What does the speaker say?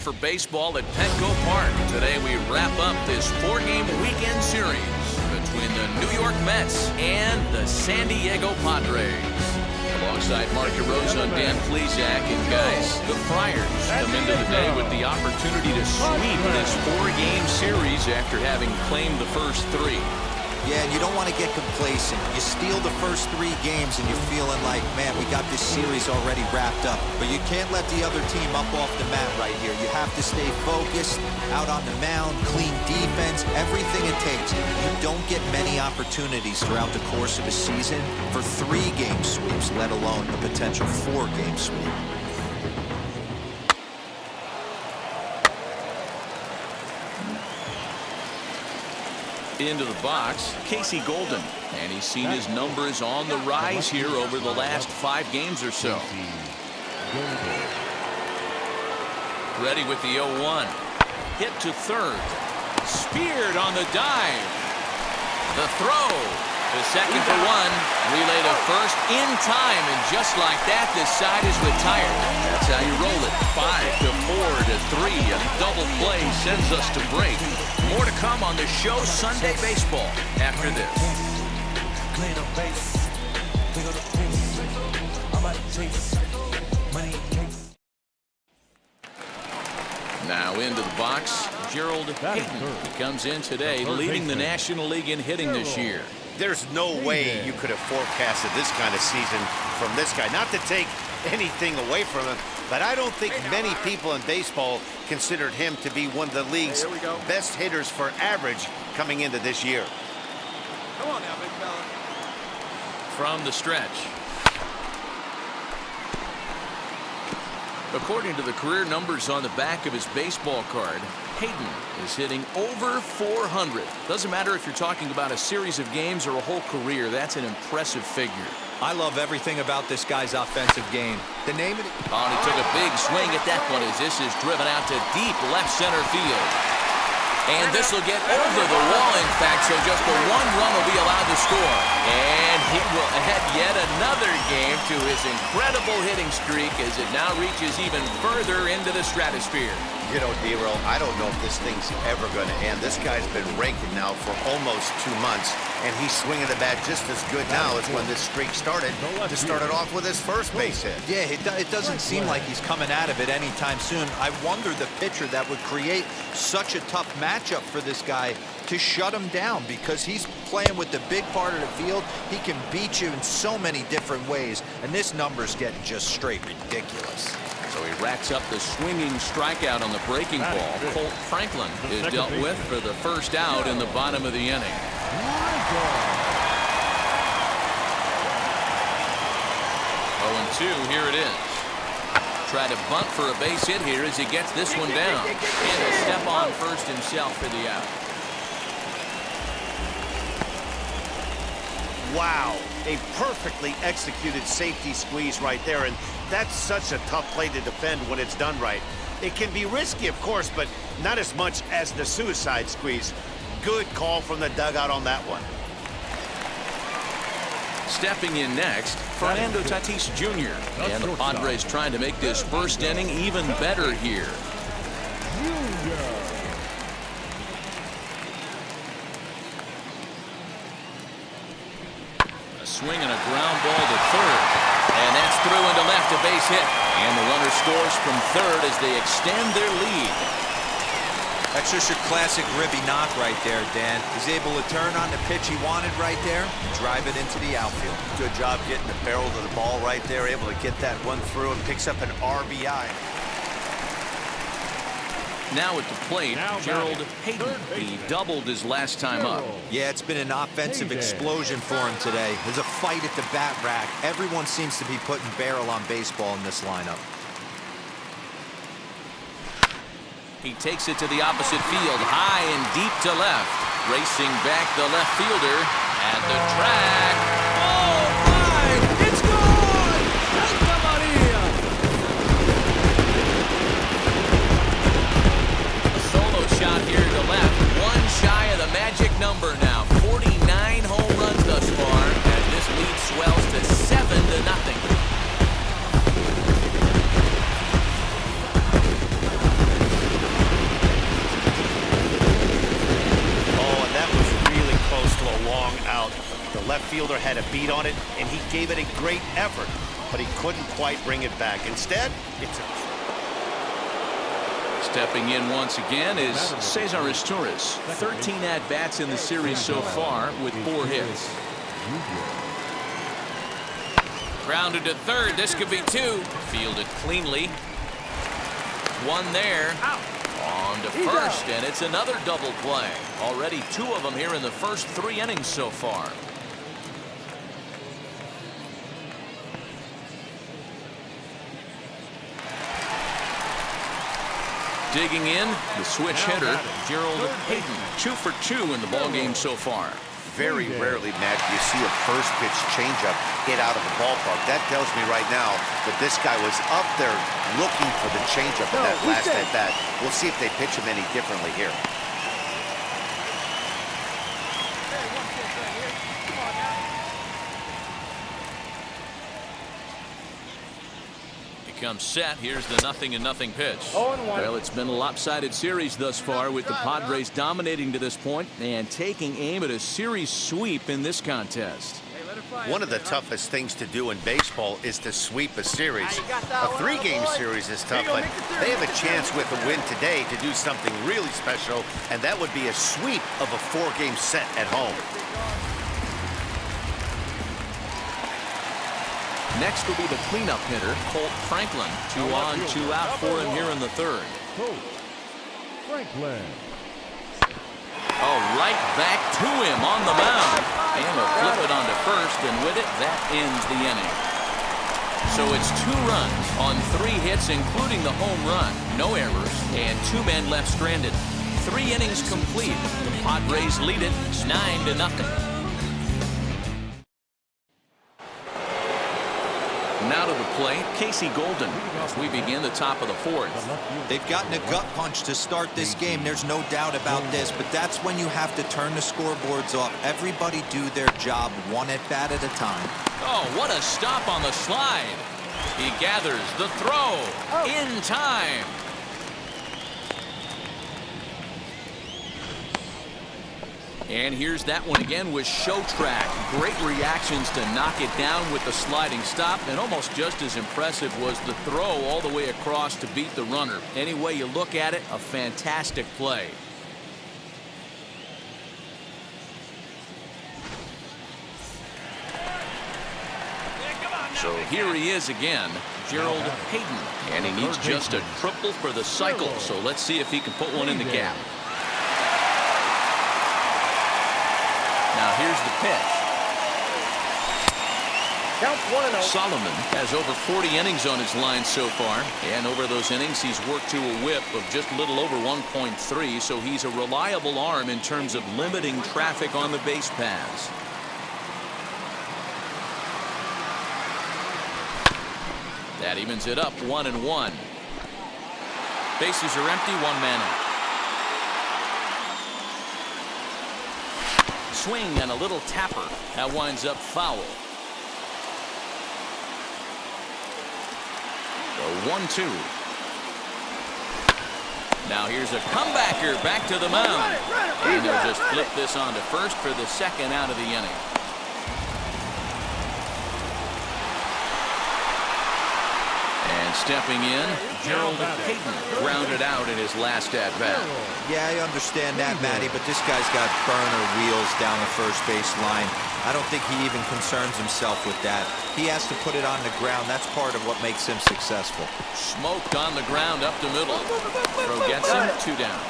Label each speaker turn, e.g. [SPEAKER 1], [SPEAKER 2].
[SPEAKER 1] For baseball at Petco Park. Today we wrap up this 4-game weekend series between the New York Mets and the San Diego Padres. Alongside Mark DeRosa and Dan Plesac, and guys, the Friars come into the day with the opportunity to sweep this 4-game series after having claimed the first 3.
[SPEAKER 2] Yeah, you don't want to get complacent. You steal the first 3 games and you're feeling like, man, we got this series already wrapped up. But you can't let the other team up off the mat right here. You have to stay focused, out on the mound, clean defense, everything it takes. You don't get many opportunities throughout the course of a season for 3-game sweeps, let alone a potential 4-game sweep.
[SPEAKER 1] Into the box, Casey Golden, and he's seen his numbers on the rise here over the last 5 games or so. Ready with the 0-1. Hit to third. Speared on the dive. The throw to second for 1. Relay to first in time, and just like that, this side is retired. That's how you roll it. 5 to 4 to 3. A double play sends us to break. More to come on the show Sunday Baseball after this. Now into the box, Gerald Hayden comes in today, leading the National League in hitting this year.
[SPEAKER 3] There's no way you could have forecasted this kind of season from this guy. Not to take anything away from him, but I don't think many people in baseball considered him to be one of the league's best hitters for average coming into this year.
[SPEAKER 4] Come on now, big fella.
[SPEAKER 1] From the stretch. According to the career numbers on the back of his baseball card, Hayden is hitting over 400. Doesn't matter if you're talking about a series of games or a whole career. That's an impressive figure.
[SPEAKER 2] I love everything about this guy's offensive game. The name of it.
[SPEAKER 1] Oh, and he took a big swing at that one as this is driven out to deep left center field. And this will get over the wall, in fact, so just the 1 run will be allowed to score. And he will add yet another game to his incredible hitting streak as it now reaches even further into the stratosphere.
[SPEAKER 3] You know, D-Roll, I don't know if this thing's ever going to end. This guy's been raking now for almost 2 months, and he's swinging the bat just as good now as when this streak started. To start it off with his first base hit.
[SPEAKER 2] Yeah, it doesn't seem like he's coming out of it anytime soon. I wonder the pitcher that would create such a tough matchup for this guy to shut him down, because he's playing with the big part of the field. He can beat you in so many different ways, and this number's getting just straight ridiculous.
[SPEAKER 1] So he racks up the swinging strikeout on the breaking ball. Colt Franklin is dealt with for the first out in the bottom of the inning. 0-2, here it is. Try to bunt for a base hit here as he gets this one down. And a step on first himself for the out.
[SPEAKER 3] Wow, a perfectly executed safety squeeze right there, and that's such a tough play to defend when it's done right. It can be risky, of course, but not as much as the suicide squeeze. Good call from the dugout on that one.
[SPEAKER 1] Stepping in next, Fernando Tatis Jr. And the Padres trying to make this first inning even better here. Swing and a ground ball to third, and that's through into left, a base hit, and the runner scores from third as they extend their lead.
[SPEAKER 2] That's just your classic Ribby knock right there, Dan. He's able to turn on the pitch he wanted right there and drive it into the outfield.
[SPEAKER 3] Good job getting the barrel to the ball right there, able to get that one through, and picks up an RBI.
[SPEAKER 1] Now at the plate, Gerald Hayden. He doubled his last time up.
[SPEAKER 2] Yeah, it's been an offensive explosion for him today. There's a fight at the bat rack. Everyone seems to be putting barrel on baseball in this lineup.
[SPEAKER 1] He takes it to the opposite field, high and deep to left. Racing back the left fielder at the track. Oh, my! It's gone! Santa Maria! A solo shot here to left. One shy of the magic number now. 49 home runs thus far, and this lead swells to 7-0.
[SPEAKER 3] fielder had a beat on it, and he gave it a great effort, but he couldn't quite bring it back. Instead, it's a...
[SPEAKER 1] Stepping in once again is Cesar Izturis. 13 at-bats in the series so far with 4 hits. Grounded to third. This could be 2. Fielded cleanly. 1 there. On to first, and it's another double play. Already 2 of them here in the first 3 innings so far. Digging in, the switch hitter, Gerald Hayden. 2 for 2 in the ballgame so far.
[SPEAKER 3] Very rarely, Matt, do you see a first pitch changeup hit out of the ballpark. That tells me right now that this guy was up there looking for the changeup in that last at bat. We'll see if they pitch him any differently here.
[SPEAKER 1] Comes set. Here's the 0-0 pitch. Well, it's been a lopsided series thus far, with the Padres dominating to this point and taking aim at a series sweep in this contest.
[SPEAKER 3] One of the toughest things to do in baseball is to sweep a series. A 3-game series is tough, but they have a chance with a win today to do something really special, and that would be a sweep of a 4-game set at home.
[SPEAKER 1] Next will be the cleanup hitter, Colt Franklin. 2 on, 2 out for him here in the 3rd.
[SPEAKER 5] Franklin.
[SPEAKER 1] Oh, right back to him on the mound. And he'll flip it onto first, and with it, that ends the inning. So it's 2 runs on 3 hits, including the home run. No errors, and 2 men left stranded. 3 innings complete. The Padres lead it 9-0. Now to the plate, Casey Golden, as we begin the top of the 4th.
[SPEAKER 2] They've gotten a gut punch to start this game. There's no doubt about this, but that's when you have to turn the scoreboards off. Everybody do their job 1 at-bat at a time.
[SPEAKER 1] Oh, what a stop on the slide. He gathers the throw in time. And here's that one again with Showtrack. Great reactions to knock it down with the sliding stop, and almost just as impressive was the throw all the way across to beat the runner. Any way you look at it, a fantastic play. So here he is again, Gerald Hayden, and he needs just a triple for the cycle. So let's see if he can put one in the gap. Now here's the pitch.
[SPEAKER 5] Counts 1-0.
[SPEAKER 1] Solomon has over 40 innings on his line so far, and over those innings he's worked to a whip of just a little over 1.3, so he's a reliable arm in terms of limiting traffic on the base paths. That evens it up 1-1. Bases are empty, 1 man out. Swing and a little tapper. That winds up foul. The 1-2. Now here's a comebacker back to the mound. And they'll just flip this on to first for the 2nd out of the inning. And stepping in, Gerald Hayden grounded out in his last at-bat.
[SPEAKER 2] Yeah, I understand that, Matty, but this guy's got burner wheels down the first base line. I don't think he even concerns himself with that. He has to put it on the ground. That's part of what makes him successful.
[SPEAKER 1] Smoked on the ground up the middle. Throw gets him, 2 down.